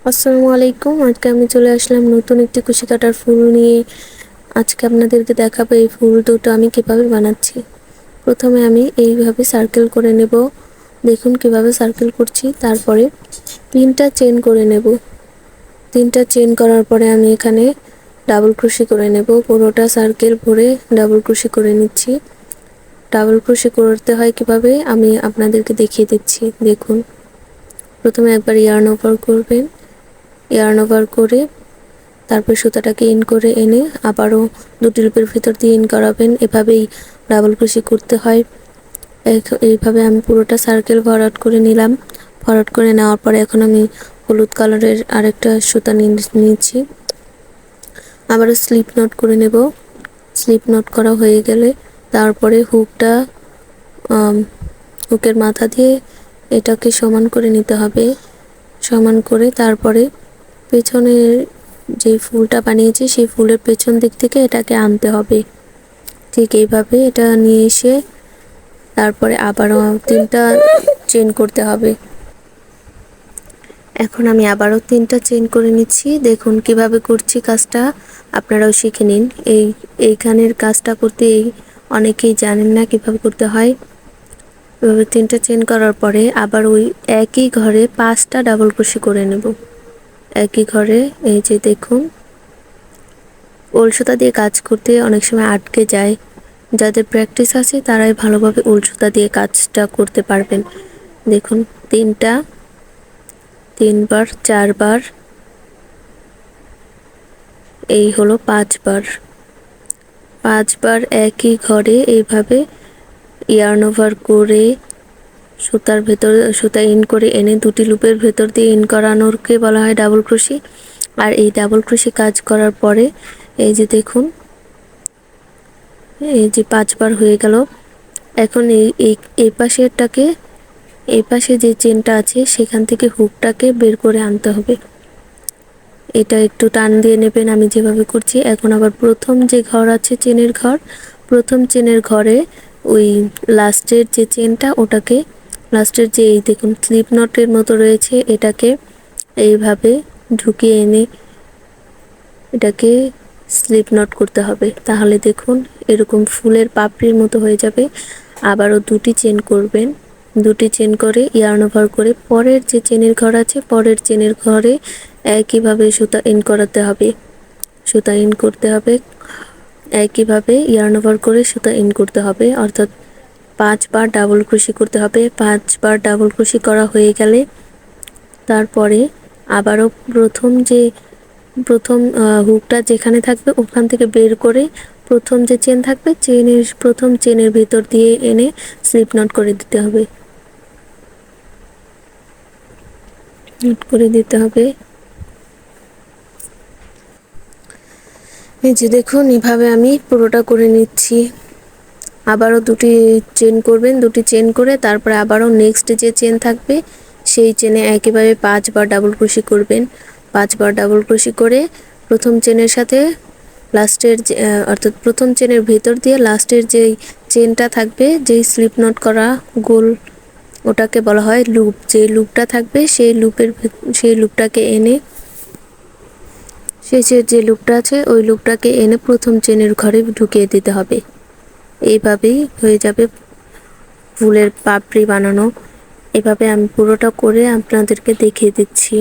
আসসালামু আলাইকুম। আজকে আমি চলে আসলাম নতুন একটি কুশি কাটার ফুল নিয়ে। আজকে আপনাদেরকে দেখাবো এই ফুল দুটো আমি কিভাবে বানাচ্ছি। প্রথমে আমি এইভাবে সার্কেল করে নেব। দেখুন কিভাবে সার্কেল করছি। তারপরে 3টা চেন করে নেব। 3টা চেন করার পরে আমি এখানে ডাবল ক্রোশে করে নেব। পুরোটা সার্কেল ভরে ডাবল ক্রোশে করে নিচ্ছি। ডাবল ক্রোশে করতে হয় কিভাবে আমি আপনাদেরকে দেখিয়ে দিচ্ছি। দেখুন, প্রথমে একবার ইয়ার্ন ওভার করবেন। ইয়ার্ন ওভার করে তারপর সুতাটাকে ইন করে এনে আবারও দুটি লুপের ভিতর দিয়ে ইন করাবেন। এভাবেই ডাবল ক্রোশে করতে হয়। এইভাবে আমি পুরোটা সার্কেল ভরাট করে নিলাম। ভরাট করে নেওয়ার পরে এখন আমি হলুদ কালারের আরেকটা সুতা নিয়েছি। আবারও স্লিপ নট করে নেব। স্লিপ নট করা হয়ে গেলে তারপরে হুকের মাথা দিয়ে এটাকে সমান করে নিতে হবে। সমান করে তারপরে পেছনের যে ফুলটা বানিয়েছি সেই ফুলের পেছন দিক থেকে এটাকে আনতে হবে। ঠিক এইভাবে এটা নিয়ে এসে তারপরে আবারও 3টা চেন করতে হবে। এখন আমি আবারও 3টা চেন করে নিচ্ছি। দেখুন কিভাবে করছি কাজটা, আপনারাও শিখে নিন। এইখানের কাজটা করতে অনেকেই জানেন না কিভাবে করতে হয়। এভাবে 3টা চেন করার পরে আবার ওই একই ঘরে 5টা ডাবল ক্রোশে করে নেব। একই ঘরে এই যে দেখুন, উল সুতা দিয়ে কাজ করতে অনেক সময় আটকে যায়। যাদের প্র্যাকটিস আছে তারাই ভালোভাবে উল সুতা দিয়ে কাজটা করতে পারবেন। দেখুন 3টা, 3বার, 4বার, এই হলো 5বার। 5বার একই ঘরে এইভাবে ইয়ার্ন ওভার করে সুতার ভেতর সুতা ইন করে এনে দুটি লুপের ভেতর দিয়ে ইন করানোরকে বলা হয় ডাবল ক্রোশে। আর এই ডাবল ক্রোশে কাজ করার পরে এই যে দেখুন, এই যে 5বার হয়ে গেল। এখন এই পাশেরটাকে, এই পাশে যে চেনটা আছে সেখান থেকে হুকটাকে বের করে আনতে হবে। এটা একটু টান দিয়ে নেবেন আমি যেভাবে করছি। এখন আবার প্রথম যে ঘর আছে চেনের ঘর, প্রথম চেনের ঘরে ওই লাস্টের যে চেনটা ওটাকে, লাস্টের যে এই দেখুন স্লিপ নটের মতো রয়েছে, এটাকে এইভাবে ঢুকিয়ে এনে এটাকে স্লিপ নট করতে হবে। তাহলে দেখুন এরকম ফুলের পাপড়ির মতো হয়ে যাবে। আবারও 2টি চেন করবেন। 2টি চেন করে ইয়ার্ন ওভার করে পরের যে চেনের ঘর আছে পরের চেনের ঘরে একইভাবে সুতা ইন করাতে হবে। সুতা ইন করতে হবে একইভাবে ইয়ার্ন ওভার করে সুতা ইন করতে হবে। অর্থাৎ 5বার ডাবল ক্রোশে করতে হবে। 5বার ডাবল ক্রোশে করা হয়ে গেলে তারপরে আবারও প্রথম হুকটা যেখানে থাকবে ওখান থেকে বের করে প্রথম যে চেন থাকবে প্রথম চেনের ভিতর দিয়ে এনে স্লিপ নট করে দিতে হবে। নট করে দিতে হবে। এই যে দেখুন এভাবে আমি পুরোটা করে নিচ্ছি। আবারও 2টি চেন করবেন। 2টি চেন করে তারপরে আবারও নেক্সট যে চেন থাকবে সেই চেনে একেবারে 5বার ডাবল ক্রোশে করবেন। 5বার ডাবল ক্রোশে করে প্রথম চেনের সাথে লাস্টের অর্থাৎ প্রথম চেনের ভেতর দিয়ে লাস্টের যেই চেনটা থাকবে, যেই স্লিপ নট করা গোল, ওটাকে বলা হয় লুপ। যেই লুপটা থাকবে সেই লুপটাকে এনে শেষের যে লুপটা আছে ওই লুপটাকে এনে প্রথম চেনের ঘরে ঢুকিয়ে দিতে হবে। এইভাবেই হয়ে যাবে ফুলের পাপড়ি বানানো। এভাবে আমি পুরোটা করে আপনাদেরকে দেখিয়ে দিচ্ছি।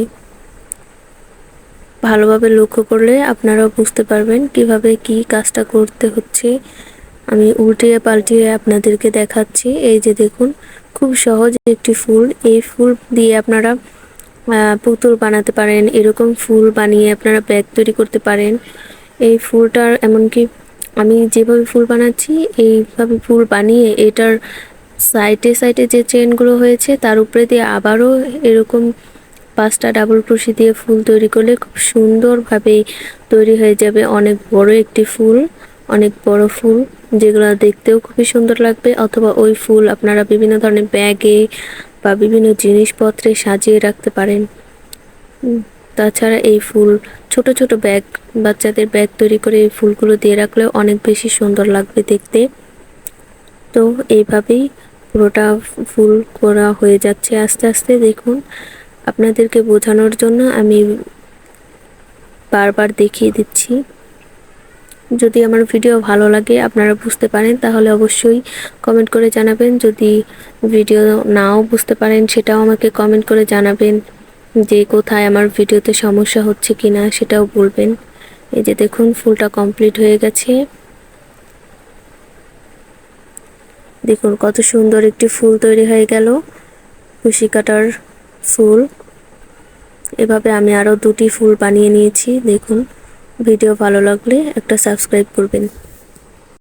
ভালোভাবে লক্ষ্য করলে আপনারাও বুঝতে পারবেন কিভাবে কি কাজটা করতে হচ্ছে। আমি উল্টিয়ে পাল্টিয়ে আপনাদেরকে দেখাচ্ছি। এই যে দেখুন, খুব সহজ একটি ফুল। এই ফুল দিয়ে আপনারা পুতুল বানাতে পারেন। এরকম ফুল বানিয়ে আপনারা ব্যাগ তৈরি করতে পারেন। এই ফুলটার এমনকি আমি যেভাবে ফুল বানাচ্ছি এইভাবে ফুল বানিয়ে এটার সাইডে সাইডে যে চেনগুলো হয়েছে তার উপরে দিয়ে আবারও এরকম 5টা ডাবল ক্রোশে দিয়ে ফুল তৈরি করলে খুব সুন্দরভাবে তৈরি হয়ে যাবে অনেক বড় একটি ফুল, অনেক বড় ফুল, যেগুলো দেখতেও খুবই সুন্দর লাগবে। অথবা ওই ফুল আপনারা বিভিন্ন ধরনের ব্যাগে বা বিভিন্ন জিনিসপত্রে সাজিয়ে রাখতে পারেন। তাছাড়া এই ফুল ছোট ছোট ব্যাগ, বাচ্চাদের ব্যাগ তৈরি করে এই ফুলগুলো দিয়ে রাখলেও অনেক বেশি সুন্দর লাগবে দেখতে। তো এইভাবেই পুরোটা ফুল করা হয়ে যাচ্ছে আস্তে আস্তে। দেখুন আপনাদেরকে বোঝানোর জন্য আমি বারবার দেখিয়ে দিচ্ছি। যদি আমার ভিডিও ভালো লাগে, আপনারা বুঝতে পারেন, তাহলে অবশ্যই কমেন্ট করে জানাবেন। যদি ভিডিও নাও বুঝতে পারেন, সেটাও আমাকে কমেন্ট করে জানাবেন যে কোথায় আমার ভিডিওতে সমস্যা হচ্ছে কিনা, সেটাও বলবেন। এই যে দেখুন, ফুলটা কমপ্লিট হয়ে গেছে। দেখুন কত সুন্দর একটি ফুল তৈরি হয়ে গেল, কুশি কাটার ফুল। এভাবে আমি আরও 2টি ফুল বানিয়ে নিয়েছি। দেখুন, ভিডিও ভালো লাগলে একটা সাবস্ক্রাইব করবেন।